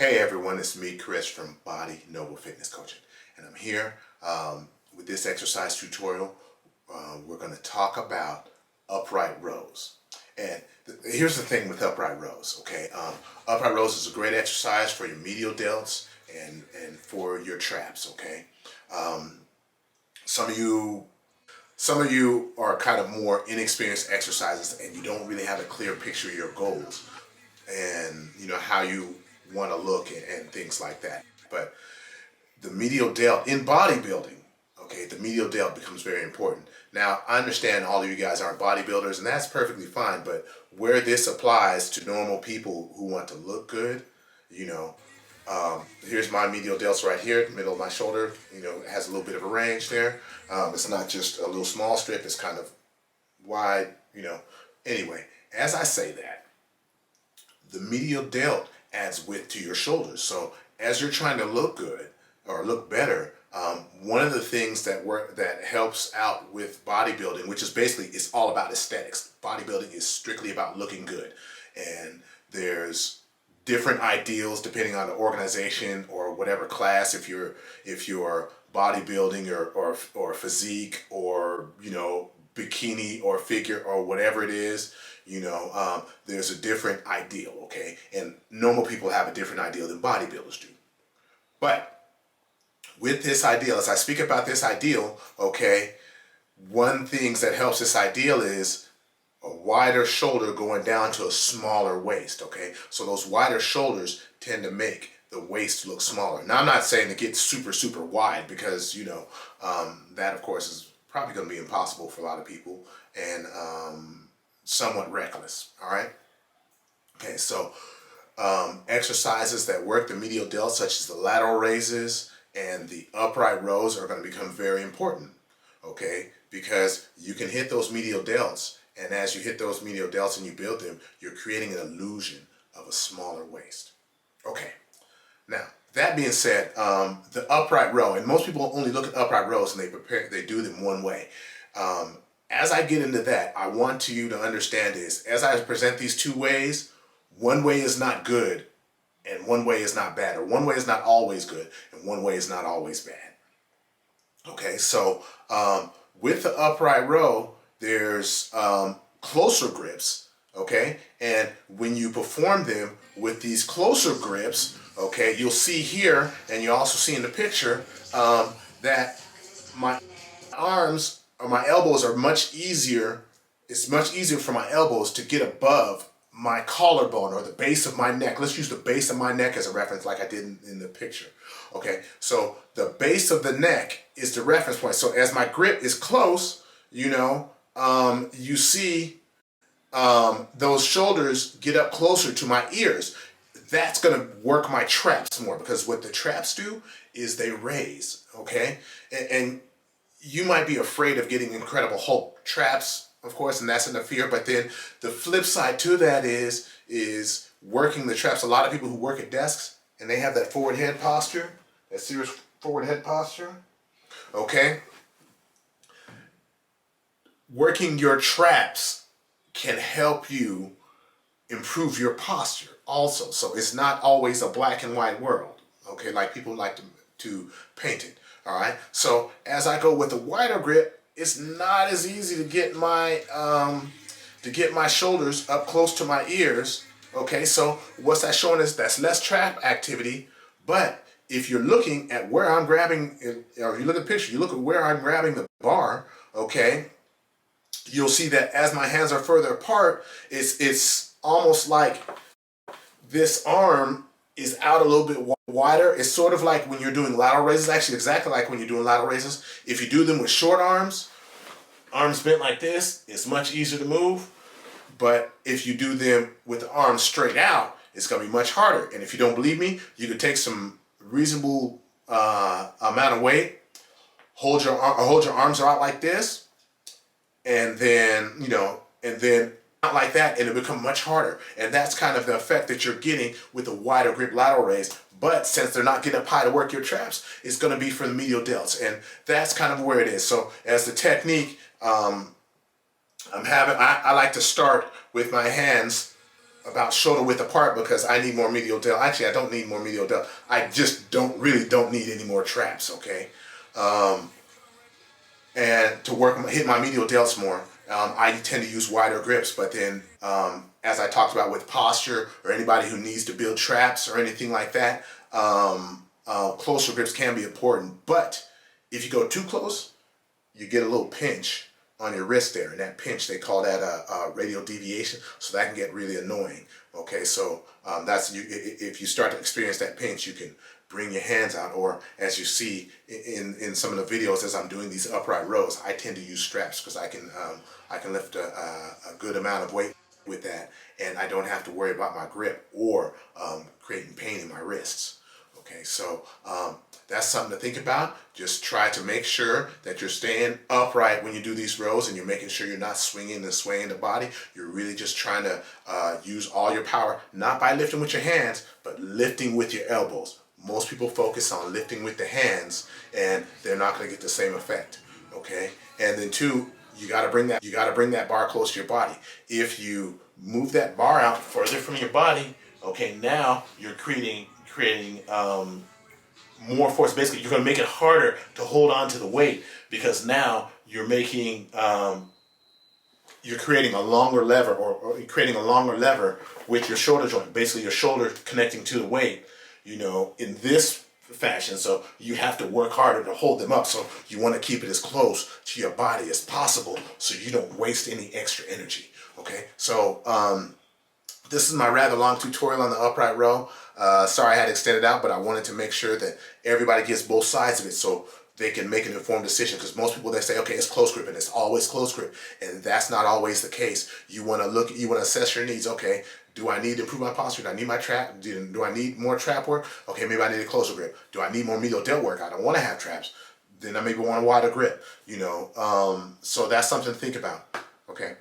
Hey everyone, it's me, Chris from Body Noble Fitness Coaching, and I'm here with this exercise tutorial. We're going to talk about upright rows. And here's the thing with upright rows, okay? Upright rows is a great exercise for your medial delts and for your traps, okay? Some of you are kind of more inexperienced exercises and you don't really have a clear picture of your goals and how you want to look and things like that. But the medial delt in bodybuilding, okay, the medial delt becomes very important. Now, I understand all of you guys aren't bodybuilders, and that's perfectly fine, but where this applies to normal people who want to look good, here's my medial delts right here, middle of my shoulder, it has a little bit of a range there. It's not just a little small strip, it's kind of wide, Anyway, as I say that, the medial delt adds width to your shoulders. So as you're trying to look good or look better, one of the things that helps out with bodybuilding, which is basically, it's all about aesthetics. Bodybuilding is strictly about looking good. And there's different ideals depending on the organization or whatever class, if you're bodybuilding or physique or bikini or figure or whatever it is, there's a different ideal, okay? And normal people have a different ideal than bodybuilders do. But with this ideal, as I speak about this ideal, okay, one thing that helps this ideal is a wider shoulder going down to a smaller waist, okay? So those wider shoulders tend to make the waist look smaller. Now, I'm not saying to get super, super wide because, that, of course, is probably going to be impossible for a lot of people and somewhat reckless, all right? Okay, so exercises that work the medial delt, such as the lateral raises and the upright rows, are going to become very important, okay? Because you can hit those medial delts, and as you hit those medial delts and you build them, you're creating an illusion of a smaller waist. Okay, now, that being said, the upright row, and most people only look at upright rows and they do them one way. As I get into that, I want you to understand this. As I present these two ways, one way is not good and one way is not bad, or one way is not always good and one way is not always bad. Okay, so with the upright row, there's closer grips, okay? And when you perform them with these closer grips, okay, you'll see here, and you also see in the picture, that my arms or my elbows are much easier. It's much easier for my elbows to get above my collarbone or the base of my neck. Let's use the base of my neck as a reference like I did in the picture. Okay, so the base of the neck is the reference point. So as my grip is close, you see those shoulders get up closer to my ears. That's going to work my traps more, because what the traps do is they raise, okay? And you might be afraid of getting Incredible Hulk traps, of course, and that's in the fear, but then the flip side to that is working the traps. A lot of people who work at desks and they have that forward head posture, that serious forward head posture, okay? Working your traps can help you improve your posture also. So it's not always a black and white world, okay, like people like to paint it, all right? So as I go with a wider grip, it's not as easy to get my shoulders up close to my ears, okay? So what's that showing us? That's less trap activity, but if you're looking at where I'm grabbing, or if you look at the picture, you look at where I'm grabbing the bar, okay, you'll see that as my hands are further apart, it's almost like this arm is out a little bit wider. It's sort of like when you're doing lateral raises, actually exactly like when you're doing lateral raises. If you do them with short arms bent like this, it's much easier to move. But if you do them with the arms straight out, it's going to be much harder. And if you don't believe me, you could take some reasonable amount of weight, hold your arms out like this, and then, not like that, and it become much harder. And that's kind of the effect that you're getting with a wider grip lateral raise. But since they're not getting up high to work your traps, it's going to be for the medial delts. And that's kind of where it is. So as the technique, I like to start with my hands about shoulder width apart because I need more medial delt. Actually, I don't need more medial delt. I just don't need any more traps, okay? And to hit my medial delts more, I tend to use wider grips. But then, as I talked about with posture or anybody who needs to build traps or anything like that, closer grips can be important. But if you go too close, you get a little pinch on your wrist there, and that pinch, they call that a radial deviation, so that can get really annoying. Okay, so that's you. If you start to experience that pinch, you can bring your hands out, or as you see in some of the videos as I'm doing these upright rows, I tend to use straps because I can lift a good amount of weight with that, and I don't have to worry about my grip or creating pain in my wrists. Okay, so that's something to think about. Just try to make sure that you're staying upright when you do these rows, and you're making sure you're not swinging and swaying the body. You're really just trying to use all your power, not by lifting with your hands, but lifting with your elbows. Most people focus on lifting with the hands, and they're not going to get the same effect. Okay, and then two, you got to bring that bar close to your body. If you move that bar out further from your body, okay, now you're creating more force. Basically, you're going to make it harder to hold on to the weight because now you're making you're creating a longer lever, or you're creating a longer lever with your shoulder joint. Basically, your shoulder connecting to the weight, you know, in this fashion. So you have to work harder to hold them up. So you want to keep it as close to your body as possible so you don't waste any extra energy. Okay, so this is my rather long tutorial on the upright row. Sorry I had to extend it out, but I wanted to make sure that everybody gets both sides of it so they can make an informed decision. Because most people, they say, okay, it's close grip and it's always close grip, and that's not always the case. You want to assess your needs. Okay, do I need to improve my posture? Do I need my trap? Do I need more trap work? Okay, maybe I need a closer grip. Do I need more medial delt work? I don't want to have traps. Then I maybe want a wider grip. You know, so that's something to think about. Okay.